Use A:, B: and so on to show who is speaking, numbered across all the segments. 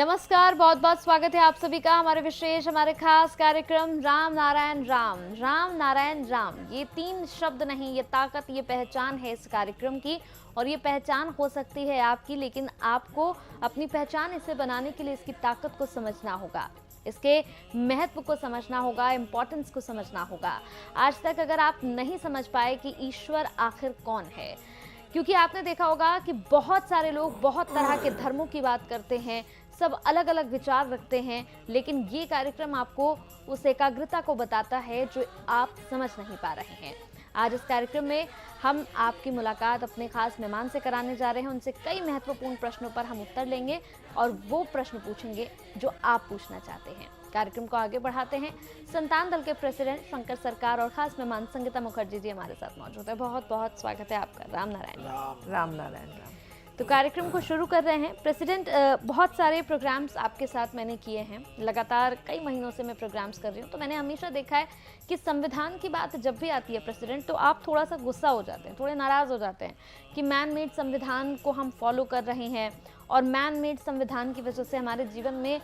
A: नमस्कार, बहुत बहुत स्वागत है आप सभी का हमारे खास कार्यक्रम राम नारायण राम। राम नारायण राम, ये तीन शब्द नहीं, ये ताकत, ये पहचान है इस कार्यक्रम की। और ये पहचान हो सकती है आपकी, लेकिन आपको अपनी पहचान इसे बनाने के लिए इसकी ताकत को समझना होगा, इसके महत्व को समझना होगा, इंपॉर्टेंस को समझना होगा। आज तक अगर आप नहीं समझ पाए कि ईश्वर आखिर कौन है, क्योंकि आपने देखा होगा कि बहुत सारे लोग बहुत तरह के धर्मों की बात करते हैं, सब अलग अलग विचार रखते हैं, लेकिन ये कार्यक्रम आपको उस एकाग्रता को बताता है जो आप समझ नहीं पा रहे हैं। आज इस कार्यक्रम में हम आपकी मुलाकात अपने खास मेहमान से कराने जा रहे हैं। उनसे कई महत्वपूर्ण प्रश्नों पर हम उत्तर लेंगे और वो प्रश्न पूछेंगे जो आप पूछना चाहते हैं। कार्यक्रम को आगे बढ़ाते हैं। संतान दल के प्रेसिडेंट शंकर सरकार और खास मेहमान संगीता मुखर्जी जी हमारे साथ मौजूद है। बहुत बहुत स्वागत है आपका। राम नारायण
B: राम नारायण राम।
A: तो कार्यक्रम को शुरू कर रहे हैं। प्रेसिडेंट, बहुत सारे प्रोग्राम्स आपके साथ मैंने किए हैं, लगातार कई महीनों से मैं प्रोग्राम्स कर रही हूँ, तो मैंने हमेशा देखा है कि संविधान की बात जब भी आती है प्रेसिडेंट, तो आप थोड़ा सा गुस्सा हो जाते हैं, थोड़े नाराज़ हो जाते हैं कि मैन मेड संविधान को हम फॉलो कर रहे हैं और मैन मेड संविधान की वजह से हमारे जीवन में,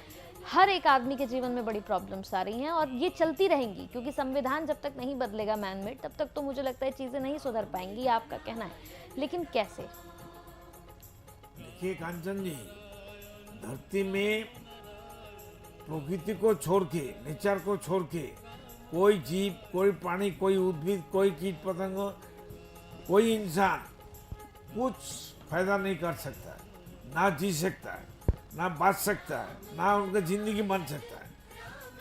A: हर एक आदमी के जीवन में बड़ी प्रॉब्लम्स आ रही हैं और ये चलती रहेंगी, क्योंकि संविधान जब तक नहीं बदलेगा मैन मेड, तब तक तो मुझे लगता है चीज़ें नहीं सुधर पाएंगी। आपका कहना है, लेकिन कैसे?
B: देखिए कांचन जी, धरती में प्रकृति को छोड़ के, नेचर को छोड़ के, कोई जीव, कोई प्राणी, कोई उद्भिद, कोई कीट पतंग, कोई इंसान कुछ फायदा नहीं कर सकता है, ना जी सकता है, ना बच सकता है, ना उनका जिंदगी बन सकता है।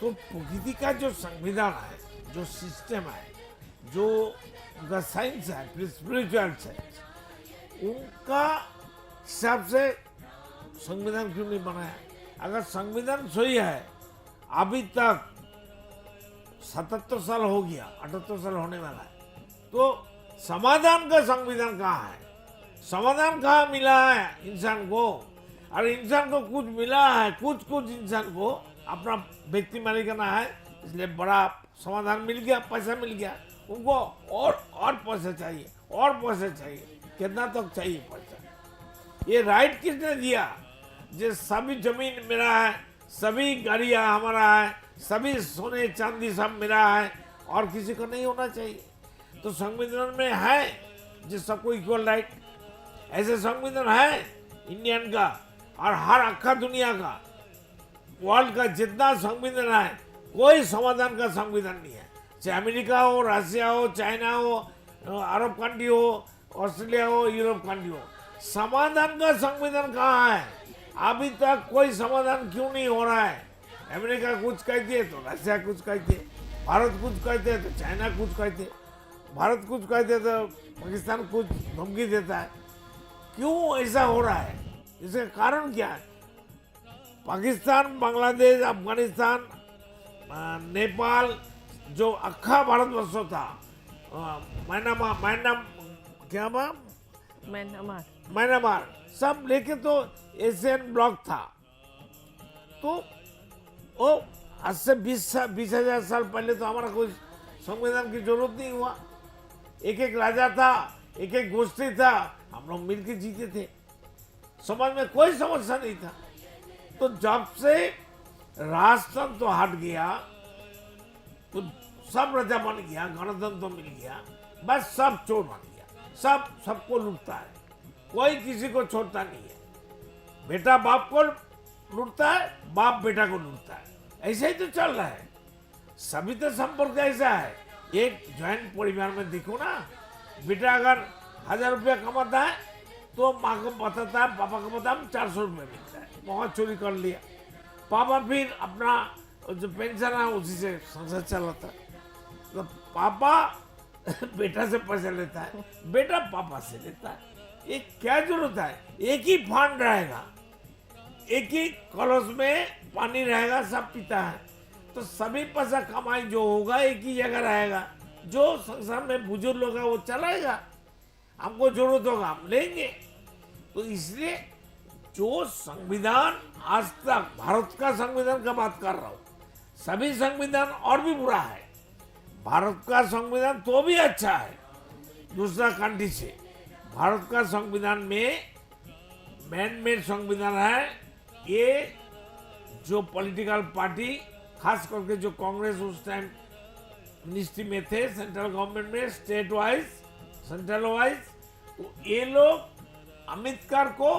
B: तो प्रकृति का जो संविधान है, जो सिस्टम है, जो उनका साइंस है, स्पिरिचुअल साइंस, उनका हिसाब से संविधान क्यों नहीं बनाया? अगर संविधान सही है, अभी तक 77 साल हो गया, 78 साल होने वाला है, तो समाधान का संविधान कहाँ है? समाधान कहाँ मिला है इंसान को? और इंसान को कुछ मिला है, कुछ इंसान को अपना व्यक्ति मालिकाना है, इसलिए बड़ा समाधान मिल गया, पैसा मिल गया उनको, और पैसा चाहिए, और पैसा चाहिए, कितना तक चाहिए पैसा? ये राइट किसने दिया? जो सभी जमीन मेरा है, सभी गाड़ियाँ हमारा है, सभी सोने चांदी सब मेरा है और किसी को नहीं होना चाहिए। तो संविधान में है जो सबको इक्वल राइट, ऐसे संविधान है इंडियन का और हर अक्खा दुनिया का, वर्ल्ड का जितना संविधान है, कोई समाधान का संविधान नहीं है। चाहे अमेरिका हो, रशिया हो, चाइना हो, अरब कंट्री हो, ऑस्ट्रेलिया हो, यूरोप कंट्री हो, समाधान का संविधान कहाँ है? अभी तक कोई समाधान क्यों नहीं हो रहा है? अमेरिका कुछ कहती है तो रशिया कुछ कहती है, भारत कुछ कहते हैं तो चाइना कुछ कहते हैं, भारत कुछ कहते हैं तो पाकिस्तान कुछ धमकी देता है। क्यों ऐसा हो रहा है? इसका कारण क्या है? पाकिस्तान, बांग्लादेश, अफगानिस्तान, नेपाल, जो अक्खा भारतवर्ष था, म्यांमार, सब लेके तो एशियन ब्लॉक था। तो वो आज से 20,000 साल पहले तो हमारा कोई संविधान की जरूरत नहीं हुआ। एक एक राजा था, एक एक गोष्ठी था, हम लोग मिलकर जीते थे, समाज में कोई समस्या नहीं था। तो जब से राष्ट्रतंत्र तो हट गया, तो सब राजा बन गया, गणतंत्र तो मिल गया, बस सब चोर बन गया, सबको लूटता है, कोई किसी को छोड़ता नहीं है। बेटा बाप को लूटता है, बाप बेटा को लूटता है, ऐसे ही तो चल रहा है। सभी तो संपर्क ऐसा है। एक जॉइंट परिवार में देखो ना, बेटा अगर 1000 रुपया कमाता है तो माँ को बताता है, पापा को बताता है 400 रुपया मिलता है, बहुत चोरी कर लिया। पापा फिर अपना जो पेंशन है उसी से संसार चलाता है। तो पापा बेटा से पैसा लेता है, बेटा पापा से लेता है। ये क्या जरूरत है? एक ही फंड रहेगा, एक ही कलश में पानी रहेगा, सब पीता है, तो सभी पैसा कमाई जो होगा एक ही जगह रहेगा। जो संसार में बुजुर्ग लोग वो चलाएगा, हमको जरूरत होगा हम लेंगे। तो इसलिए जो संविधान आज तक, भारत का संविधान का बात कर रहा हूँ, सभी संविधान और भी बुरा है, भारत का संविधान तो भी अच्छा है दूसरा कंट्री से। भारत का संविधान में मैन मेड संविधान है, ये जो पॉलिटिकल पार्टी, खास करके जो कांग्रेस उस टाइम मिनिस्ट्री में थे, सेंट्रल गवर्नमेंट में, स्टेट वाइज, सेंट्रल वाइज, तो ये लोग अम्बेडकर को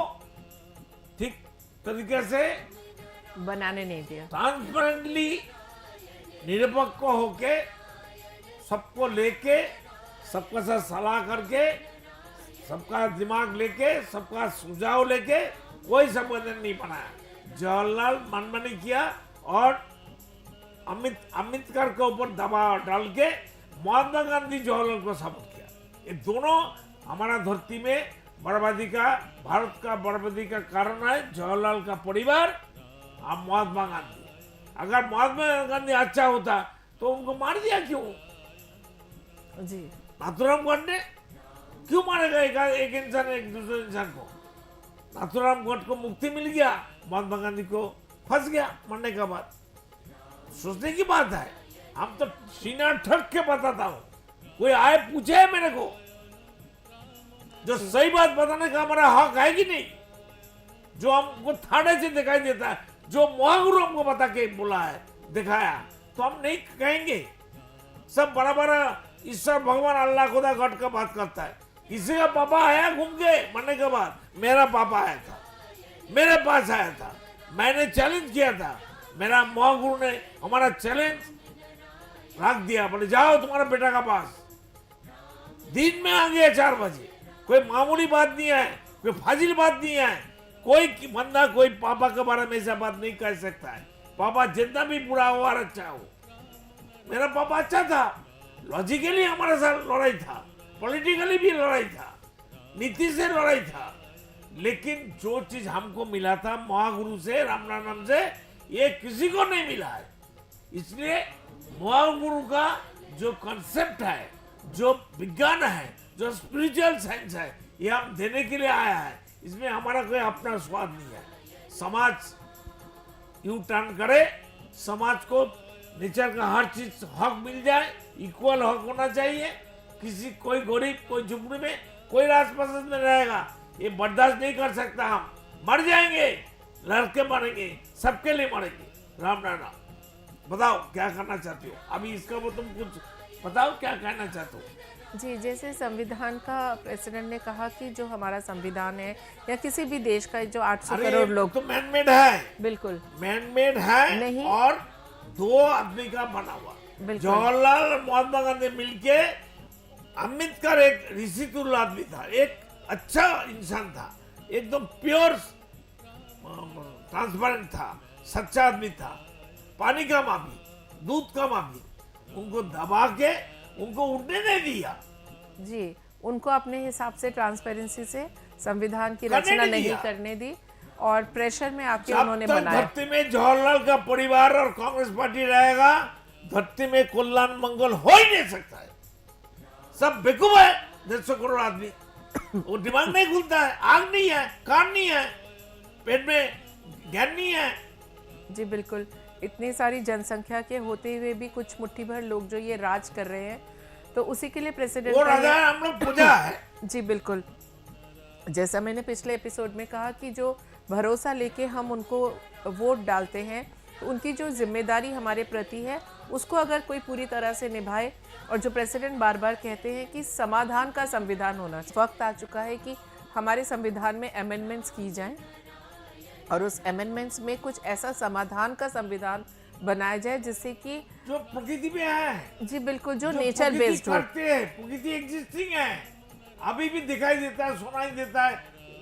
B: ठीक तरीके से
C: बनाने नहीं दिया।
B: ट्रांसपेरेंटली निरपेक्ष होके सबको लेके, सबका साथ सलाह करके, सबका दिमाग लेके, सबका सुझाव लेके कोई संबंधन नहीं बनाया। जवाहरलाल मनमानी किया और अम्बेडकर के ऊपर दबाव डाल के महात्मा गांधी जवाहरलाल को सपोर्ट किया। ये दोनों हमारा धरती में बर्बादी का, भारत का बर्बादी का कारण है जवाहरलाल का परिवार और महात्मा गांधी। अगर महात्मा गांधी अच्छा होता तो उनको मार दिया क्यों?
C: जी,
B: नाथुराम गोड ने क्यों मारेगा एक इंसान एक दूसरे इंसान को? नाथुराम गोड को मुक्ति मिल गया, महात्मा गांधी को फंस गया मरने के बाद। सोचने की बात है। हम तो सीना ठक के बताता हूँ, कोई आए पूछे मेरे को, जो सही बात बताने का हमारा हक है कि नहीं? जो हमको थाने से दिखाई देता है, जो महागुरु हमको बता के बोला है, दिखाया, तो हम नहीं कहेंगे। सब बड़ा बड़ा ईश्वर भगवान अल्लाह खुदा गॉड का बात करता है। किसी का पापा आया घूम के मरने के बाद, मेरा पापा आया था, मेरे पास आया था, मैंने चैलेंज किया था, मेरा महागुरु ने हमारा चैलेंज रख दिया, बोले जाओ तुम्हारा बेटा का पास। दिन में आ गया 4 बजे। कोई मामूली बात नहीं है, कोई फाजिल बात नहीं है। कोई बंदा कोई पापा के बारे में ऐसा बात नहीं कर सकता है। पापा जितना भी बुरा हो और अच्छा हो, मेरा पापा अच्छा था। लॉजिकली हमारे साथ लड़ाई था, पॉलिटिकली भी लड़ाई था, नीति से लड़ाई था, लेकिन जो चीज हमको मिला था महागुरु से, रामनारायण से, ये किसी को नहीं मिला है। इसलिए महागुरु का जो कॉन्सेप्ट है, जो विज्ञान है, जो स्पिरिचुअल साइंस है, ये हम देने के लिए आया है। इसमें हमारा कोई अपना स्वाद नहीं है। समाज यू टर्न करे, समाज को नेचर का हर चीज हक मिल जाए, इक्वल हक होना चाहिए। किसी कोई गरीब, कोई झुपड़ी में, कोई राजपसंद में रहेगा, ये बर्दाश्त नहीं कर सकता। हम मर जाएंगे, लड़के मरेंगे, सबके लिए मरेंगे। राम नारायण। बताओ क्या करना चाहते हो अभी इसका, वो तुम कुछ बताओ क्या कहना चाहते हो?
C: जी, जैसे संविधान का प्रेसिडेंट ने कहा कि जो हमारा संविधान है या किसी भी देश का जो 800 करोड़ लोग,
B: तो मैनमेड है,
C: बिल्कुल
B: मैनमेड है
C: नहीं,
B: और 2 आदमी का बना हुआ। जवाहरलाल और महात्मा गांधी मिलके, अम्बेडकर एक ऋषितुल्य आदमी था, एक अच्छा इंसान था, एकदम प्योर ट्रांसपेरेंट था, सच्चा आदमी था, पानी का माफी, दूध का माफी। उनको दबा के उनको उठने नहीं दिया।
C: जी, उनको अपने हिसाब से ट्रांसपेरेंसी से संविधान की रचना नहीं करने दी और प्रेशर में आके उन्होंने बनाया।
B: धरती में जवाहरलाल का परिवार और कांग्रेस पार्टी रहेगा, धरती में कल्याण मंगल हो ही नहीं सकता है। सब बेवकूफ है 150 करोड़ आदमी। वो दिमाग नहीं खुलता है, आग नहीं है, कान नहीं है, पेट में ज्ञान नहीं है।
C: जी बिल्कुल, इतनी सारी जनसंख्या के होते हुए भी कुछ मुट्ठी भर लोग जो ये राज कर रहे हैं, तो उसी के लिए प्रेसिडेंट
B: वो राजा हम लोग पूजा है।
C: जी बिल्कुल, जैसा मैंने पिछले एपिसोड में कहा कि जो भरोसा लेके हम उनको वोट डालते हैं, तो उनकी जो जिम्मेदारी हमारे प्रति है उसको अगर कोई पूरी तरह से निभाए, और जो प्रेसिडेंट बार बार कहते हैं कि समाधान का संविधान होना, वक्त आ चुका है कि हमारे संविधान में अमेंडमेंट्स की जाएं और उस अमेंडमेंट्स में कुछ ऐसा समाधान का संविधान बनाया जाए जिससे कि
B: जो प्रकृति में है,
C: जी बिल्कुल, जो नेचर बेस्ड हो।
B: प्रकृति एग्जिस्टिंग है, अभी भी दिखाई देता है, सुनाई देता है,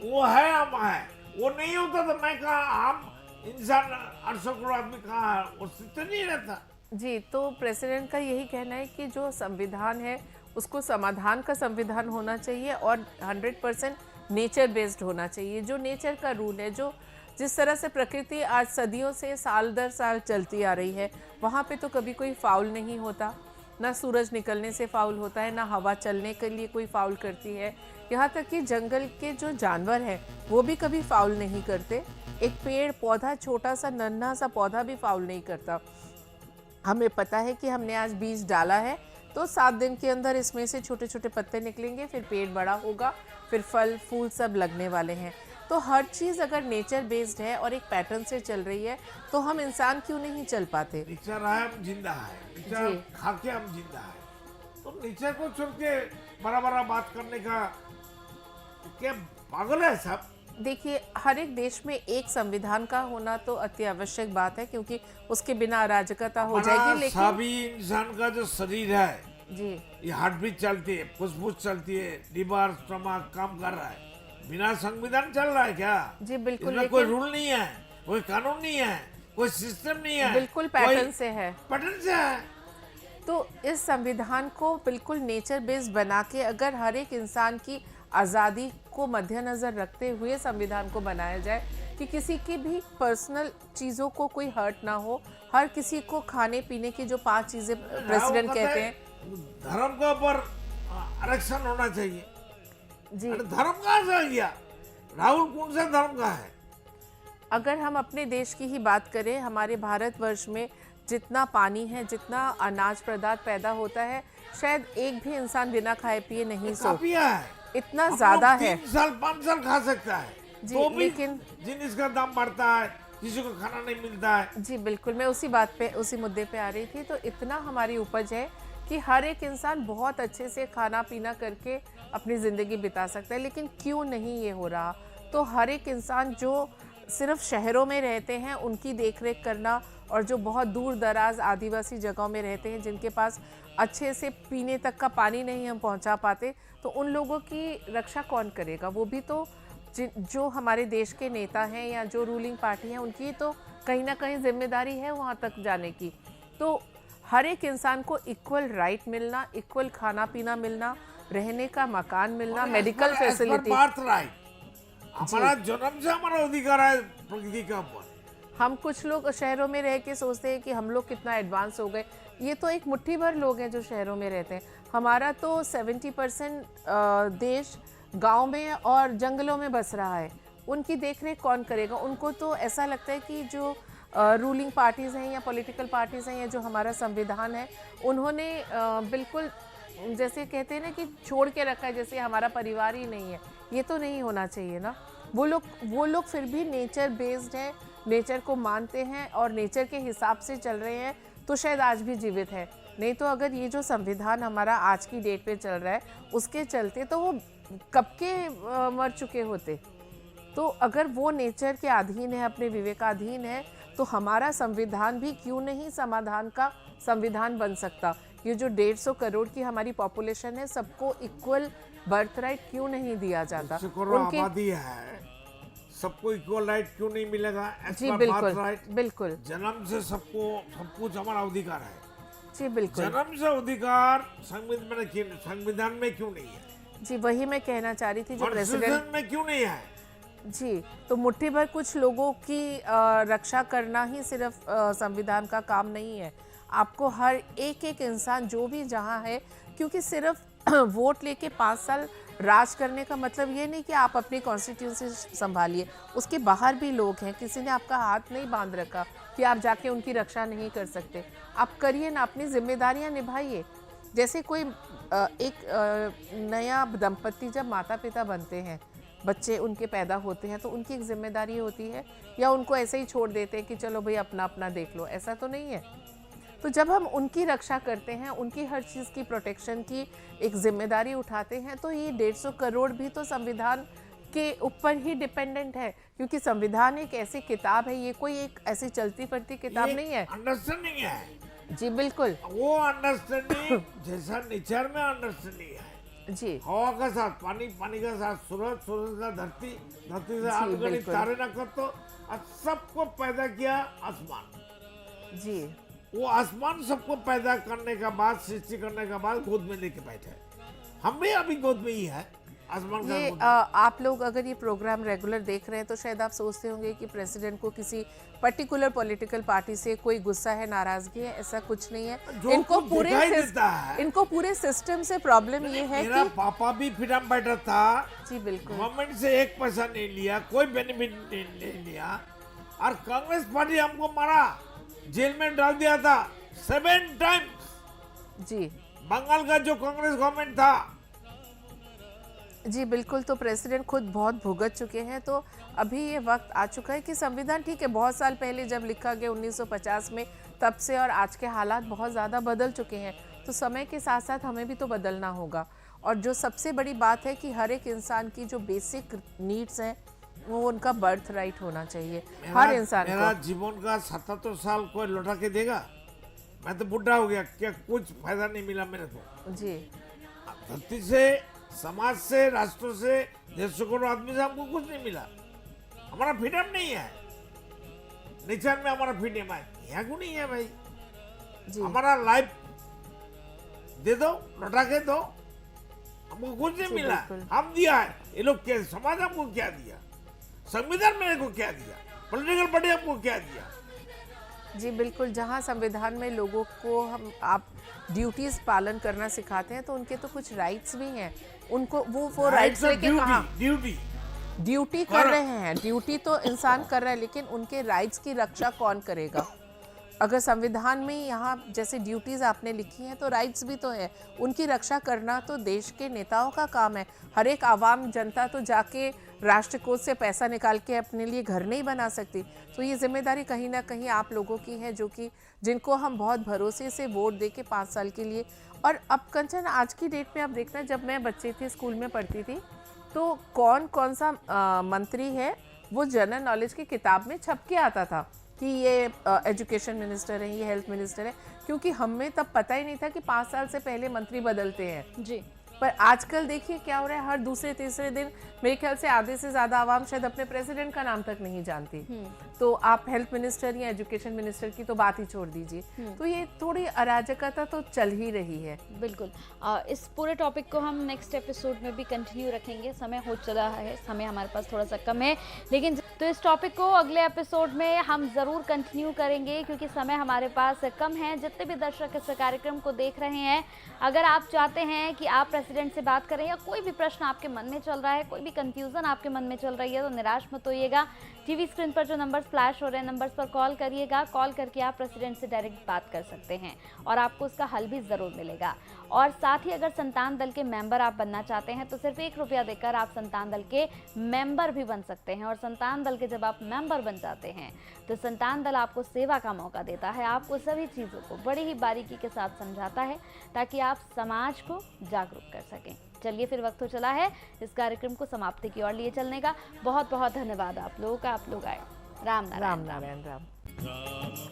B: वो है, हम है। वो नहीं होता तो मैं कहा, हम इंसान 800 करोड़ आदमी कहाँ, अस्तित्व नहीं रहता।
C: जी, तो प्रेसिडेंट का यही कहना है कि जो संविधान है उसको समाधान का संविधान होना चाहिए और 100% नेचर बेस्ड होना चाहिए। जो नेचर का रूल है, जो जिस तरह से प्रकृति आज सदियों से साल दर साल चलती आ रही है, वहाँ पे तो कभी कोई फाउल नहीं होता, ना सूरज निकलने से फाउल होता है, ना हवा चलने के लिए कोई फाउल करती है। यहाँ तक कि जंगल के जो जानवर हैं वो भी कभी फाउल नहीं करते। एक पेड़ पौधा, छोटा सा नन्हा सा पौधा भी फाउल नहीं करता। हमें पता है कि हमने आज बीज डाला है तो 7 दिन के अंदर इसमें से छोटे छोटे पत्ते निकलेंगे, फिर पेड़ बड़ा होगा, फिर फल फूल सब लगने वाले हैं। तो हर चीज़ अगर नेचर बेस्ड है और एक पैटर्न से चल रही है तो हम इंसान क्यों नहीं चल पाते।
B: नेचर है, हम जिंदा है, नेचर
C: जी।
B: खा के हम जिंदा है, तो नेचर को छोड़ के बड़ा बड़ा बात करने का क्या पागल है सब।
C: देखिए, हर एक देश में एक संविधान का होना तो अति आवश्यक बात है, क्योंकि उसके बिना अराजकता हो
B: हमारा
C: जाएगी। लेकिन
B: सभी इंसान का जो शरीर है,
C: जी
B: ये हार्ट बीट चलती है, फुसफुस चलती है, लिवर स्टमक काम कर रहा है, बिना संविधान चल रहा है क्या?
C: जी बिल्कुल,
B: इसमें कोई
C: लेकिन
B: रूल नहीं है, कोई कानून नहीं है, कोई सिस्टम नहीं है,
C: बिल्कुल पैटर्न से है।
B: पैटर्न से है।
C: तो इस संविधान को बिल्कुल नेचर बेस्ड बना के अगर हर एक इंसान की आज़ादी को मद्देनज़र रखते हुए संविधान को बनाया जाए कि किसी की भी पर्सनल चीज़ों को कोई हर्ट ना हो, हर किसी को खाने पीने की जो 5 चीज़ें प्रेसिडेंट कहते हैं।
B: धर्म के ऊपर आरक्षण होना चाहिए।
C: जी,
B: अरे धर्म कहाँ से आ गया? राहुल कौन सा धर्म का है?
C: अगर हम अपने देश की ही बात करें, हमारे भारतवर्ष में जितना पानी है, जितना अनाज पदार्थ पैदा होता है, शायद एक भी इंसान बिना खाए पिए नहीं सो,
B: काफिया है,
C: इतना
B: हम
C: ज़्यादा
B: लोग
C: है।
B: 3 साल 5 साल खा सकता है,
C: जी,
B: तो भी
C: लेकिन
B: जिनिस का दाम बढ़ता है, किसी को खाना नहीं मिलता है।
C: जी बिल्कुल, मैं उसी बात पे, उसी मुद्दे पे आ रही थी। तो इतना हमारी उपज है कि हर एक इंसान बहुत अच्छे से खाना पीना करके अपनी ज़िंदगी बिता सकता है, लेकिन क्यों नहीं ये हो रहा? तो हर एक इंसान जो सिर्फ शहरों में रहते हैं उनकी देखरेख करना, और जो बहुत दूर दराज आदिवासी जगहों में रहते हैं जिनके पास अच्छे से पीने तक का पानी नहीं हम पहुंचा पाते, तो उन लोगों की रक्षा कौन करेगा? वो भी तो जो हमारे देश के नेता हैं या जो रूलिंग पार्टी है, उनकी तो कहीं ना कहीं जिम्मेदारी है वहाँ तक जाने की। तो हर एक इंसान को इक्वल राइट मिलना, इक्वल खाना पीना मिलना, रहने का मकान मिलना, मेडिकल फैसिलिटी।
B: बार्थ राइट, हमारा जन्म से हमारा अधिकार है प्रकृति के ऊपर।
C: हम कुछ लोग शहरों में रह के सोचते हैं कि हम लोग कितना एडवांस हो गए। ये तो एक मुट्ठी भर लोग हैं जो शहरों में रहते हैं। हमारा तो 70% देश गांव में और जंगलों में बस रहा है। उनकी देखरेख कौन करेगा? उनको तो ऐसा लगता है कि जो रूलिंग पार्टीज़ हैं या पॉलिटिकल पार्टीज़ हैं या जो हमारा संविधान है, उन्होंने बिल्कुल जैसे कहते हैं ना कि छोड़ के रखा है, जैसे हमारा परिवार ही नहीं है। ये तो नहीं होना चाहिए ना। वो लोग फिर भी नेचर बेस्ड है, नेचर को मानते हैं और नेचर के हिसाब से चल रहे हैं, तो शायद आज भी जीवित है। नहीं तो अगर ये जो संविधान हमारा आज की डेट पे चल रहा है, उसके चलते तो वो कब के मर चुके होते। तो अगर वो नेचर के अधीन है, अपने विवेकाधीन है, तो हमारा संविधान भी क्यों नहीं समाधान का संविधान बन सकता? ये जो 150 करोड़ की हमारी पॉपुलेशन है, सबको इक्वल बर्थ राइट क्यों नहीं दिया जाता?
B: 100 करोड़ आबादी है, सबको इक्वल राइट क्यों नहीं मिलेगा?
C: जी बिल्कुल, बिल्कुल
B: जन्म से सबको सब कुछ हमारा अधिकार है।
C: जी बिल्कुल,
B: जन्म से अधिकार संविधान में क्यों नहीं है?
C: जी वही मैं कहना चाह रही थी। जो प्रेसिडेंट
B: कॉन्स्टिट्यूशन में क्यों नहीं है?
C: जी, तो मुट्ठी भर कुछ लोगों की रक्षा करना ही सिर्फ संविधान का काम नहीं है। आपको हर एक इंसान जो भी जहाँ है, क्योंकि सिर्फ वोट लेके 5 साल राज करने का मतलब ये नहीं कि आप अपनी कॉन्स्टिट्यूंसी संभालिए। उसके बाहर भी लोग हैं, किसी ने आपका हाथ नहीं बांध रखा कि आप जाके उनकी रक्षा नहीं कर सकते। आप करिए ना, अपनी जिम्मेदारियां निभाइए। जैसे कोई नया दंपति जब माता पिता बनते हैं, बच्चे उनके पैदा होते हैं, तो उनकी एक जिम्मेदारी होती है, या उनको ऐसे ही छोड़ देते हैं कि चलो भाई अपना अपना देख लो? ऐसा तो नहीं है। तो जब हम उनकी रक्षा करते हैं, उनकी हर चीज़ की प्रोटेक्शन की एक जिम्मेदारी उठाते हैं, तो ये 150 करोड़ भी तो संविधान के ऊपर ही डिपेंडेंट है। क्योंकि संविधान एक ऐसी किताब है, ये कोई एक ऐसी चलती फिरती किताब नहीं है।
B: अंडरस्टैंडिंग है।
C: जी बिल्कुल,
B: वो अंडरस्टैंडिंग जैसा नेचर में अंडरस्टैंडिंग है।
C: जी
B: हवा का साथ पानी, पानी का साथ सूरज, सूरज का धरती, धरती से अनगणित
C: बिल्कुल।
B: तारे नक्षत्र, तो सबको पैदा किया आसमान।
C: जी
B: वो आसमान सबको पैदा करने का बाद, सृष्टि करने का बाद गोद में लेके बैठे। हम भी अभी गोद में ही है, आसमान का
C: ये
B: गोद में।
C: आप लोग अगर ये प्रोग्राम रेगुलर देख रहे हैं तो शायद आप सोचते होंगे कि प्रेसिडेंट को किसी पर्टिकुलर पॉलिटिकल पार्टी से कोई गुस्सा है, नाराजगी है। ऐसा कुछ नहीं है।
B: जो
C: इनको
B: कुछ
C: पूरे
B: दिखाई देता है।
C: इनको पूरे सिस्टम से प्रॉब्लम ये है
B: मेरा
C: कि
B: पापा भी फ्रीडम फाइटर था,
C: जी बिल्कुल,
B: गवर्नमेंट से 1 पैसा नहीं लिया, कोई बेनिफिट नहीं लिया, और कांग्रेस पार्टी हमको मारा, जेल में डाल दिया था 7 टाइम्स।
C: जी
B: बंगाल का जो कांग्रेस गवर्नमेंट था,
C: जी बिल्कुल, तो प्रेसिडेंट खुद बहुत भुगत चुके हैं, तो अभी ये वक्त आ चुका है कि संविधान, ठीक है बहुत साल पहले जब लिखा गया 1950 में, तब से और आज के हालात बहुत ज़्यादा बदल चुके हैं, तो समय के साथ साथ हमें भी तो बदलना होगा। और जो सबसे बड़ी बात है कि हर एक इंसान की जो बेसिक नीड्स हैं वो उनका बर्थ राइट होना चाहिए हर इंसान
B: मेरा
C: को।
B: जीवन का 77 साल कोई लौटा के देगा? मैं तो बुढ़ा हो गया, क्या कुछ फायदा नहीं मिला मेरे को।
C: जी
B: धरती से, समाज से, राष्ट्र से, देशों को, आदमी से हमको कुछ नहीं मिला। हमारा फ्रीडम नहीं है, नेचर में हमारा फ्रीडम है, यहाँ क्यों नहीं है भाई?
C: जी
B: हमारा लाइफ दे दो, लौटा के दो, हमको कुछ नहीं
C: जी,
B: मिला।
C: बिल्कुल।
B: हम दिया है, ये लोग क्या, समाज हमको क्या दिया, संविधान मेरे को क्या दिया, पॉलिटिकल पार्टी हमको क्या दिया?
C: जी बिल्कुल, जहाँ संविधान में लोगों को आप ड्यूटीज पालन करना सिखाते हैं, तो उनके तो कुछ राइट्स भी हैं, उनको वो राइट्स लेके कहाँ
B: ड्यूटी
C: ड्यूटी कर रहे हैं। ड्यूटी तो इंसान कर रहा है, लेकिन उनके राइट्स की रक्षा कौन करेगा? अगर संविधान में यहाँ जैसे ड्यूटीज आपने लिखी हैं, तो राइट्स भी तो है, उनकी रक्षा करना तो देश के नेताओं का काम है। हर एक आवाम जनता तो जाके राष्ट्र कोष से पैसा निकाल के अपने लिए घर नहीं बना सकती, तो ये जिम्मेदारी कहीं ना कहीं आप लोगों की है, जो कि जिनको हम बहुत भरोसे से वोट दे के 5 साल के लिए। और अब कंचन, आज की डेट में आप देखना, जब मैं बच्चे थी, स्कूल में पढ़ती थी, तो कौन कौन सा मंत्री है वो जनरल नॉलेज की किताब में छप के आता था कि ये एजुकेशन मिनिस्टर है, ये हेल्थ मिनिस्टर है, क्योंकि हमें तब पता ही नहीं था कि 5 साल से पहले मंत्री बदलते हैं।
A: जी।
C: पर आजकल देखिए क्या हो रहा है, हर दूसरे तीसरे दिन मेरे ख्याल से आधे से ज़्यादा आवाम शायद अपने प्रेसिडेंट का नाम तक नहीं जानती। तो आप हेल्थ मिनिस्टर या एजुकेशन मिनिस्टर की तो बात ही छोड़ दीजिए। तो ये थोड़ी अराजकता तो चल ही रही है।
A: बिल्कुल। इस पूरे टॉपिक को हम नेक्स्ट एपिसोड में भी कंटिन्यू रखेंगे, समय हो चला है, समय हमारे पास थोड़ा सा कम है, लेकिन तो इस टॉपिक को अगले एपिसोड में हम ज़रूर कंटिन्यू करेंगे, क्योंकि समय हमारे पास कम है। जितने भी दर्शक इस कार्यक्रम को देख रहे हैं, अगर आप चाहते हैं कि आप प्रेसिडेंट से बात करें या कोई भी प्रश्न आपके मन में चल रहा है, कोई भी कंफ्यूजन आपके मन में चल रही है, तो निराश मत होइएगा। टीवी स्क्रीन पर जो नंबर्स फ्लैश हो रहे हैं, नंबर्स पर कॉल करिएगा। कॉल करके आप प्रेसिडेंट से डायरेक्ट बात कर सकते हैं और आपको उसका हल भी ज़रूर मिलेगा। और साथ ही अगर संतान दल के मेंबर आप बनना चाहते हैं, तो सिर्फ 1 रुपया देकर आप संतान दल के मेंबर भी बन सकते हैं। और संतान दल के जब आप मेंबर बन जाते हैं, तो संतान दल आपको सेवा का मौका देता है, आपको सभी चीज़ों को बड़ी ही बारीकी के साथ समझाता है, ताकि आप समाज को जागरूक कर सकें। चलिए, फिर वक्त हो चला है इस कार्यक्रम को समाप्ति की ओर लिए चलने का। बहुत बहुत धन्यवाद आप लोगों का, आप लोग आए। राम नारायण
C: राम।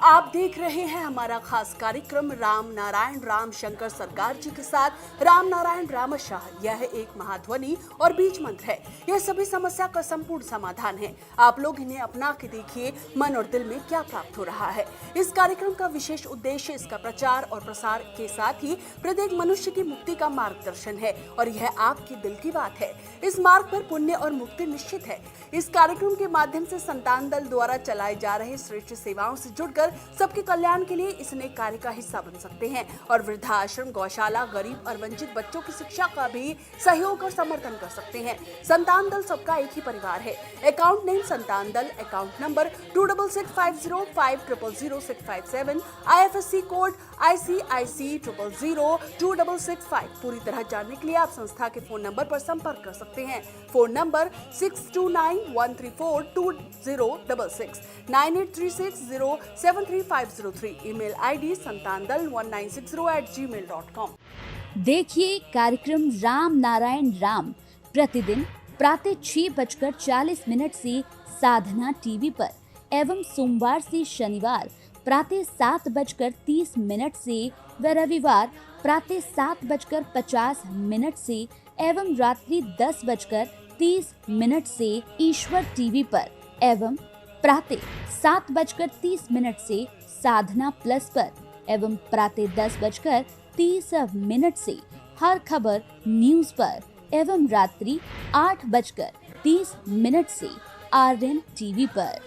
D: आप देख रहे हैं हमारा खास कार्यक्रम राम नारायण राम शंकर सरकार जी के साथ राम नारायण रामशाह। यह एक महाध्वनि और बीज मंत्र है। यह सभी समस्या का संपूर्ण समाधान है। आप लोग इन्हें अपना के देखिए, मन और दिल में क्या प्राप्त हो रहा है। इस कार्यक्रम का विशेष उद्देश्य इसका प्रचार और प्रसार के साथ ही प्रत्येक मनुष्य की मुक्ति का मार्गदर्शन है, और यह आपकी दिल की बात है। इस मार्ग पर पुण्य और मुक्ति निश्चित है। इस कार्यक्रम के माध्यम से संतान दल द्वारा चलाए जा रहे श्रेष्ठ सेवाओं से जुड़कर सबके कल्याण के लिए इस नेक कार्य का हिस्सा बन सकते हैं, और वृद्धाश्रम, गौशाला, गरीब और वंचित बच्चों की शिक्षा का भी सहयोग और समर्थन कर सकते हैं। संतान दल सबका एक ही परिवार है। अकाउंट नेम संतान दल, account number 266505000657, IFSC code ICIC 000265। पूरी तरह जानने के लिए आप संस्था के फोन नंबर पर संपर्क कर सकते हैं। Phone number 6291342066, 9836073503। Email ID santandal1960@gmail.com।
E: देखिए कार्यक्रम राम नारायण राम प्रतिदिन प्रातः 6:40 से साधना टीवी पर, एवं सोमवार से शनिवार प्रातः 7:30 से व रविवार प्रातः 7:50 से एवं रात्रि 10:30 से ईश्वर टीवी पर, एवं प्रातः 7:30 से साधना प्लस पर, एवं प्रातः 10:30 से हर खबर न्यूज पर, एवं रात्रि 8:30 से RN टीवी पर।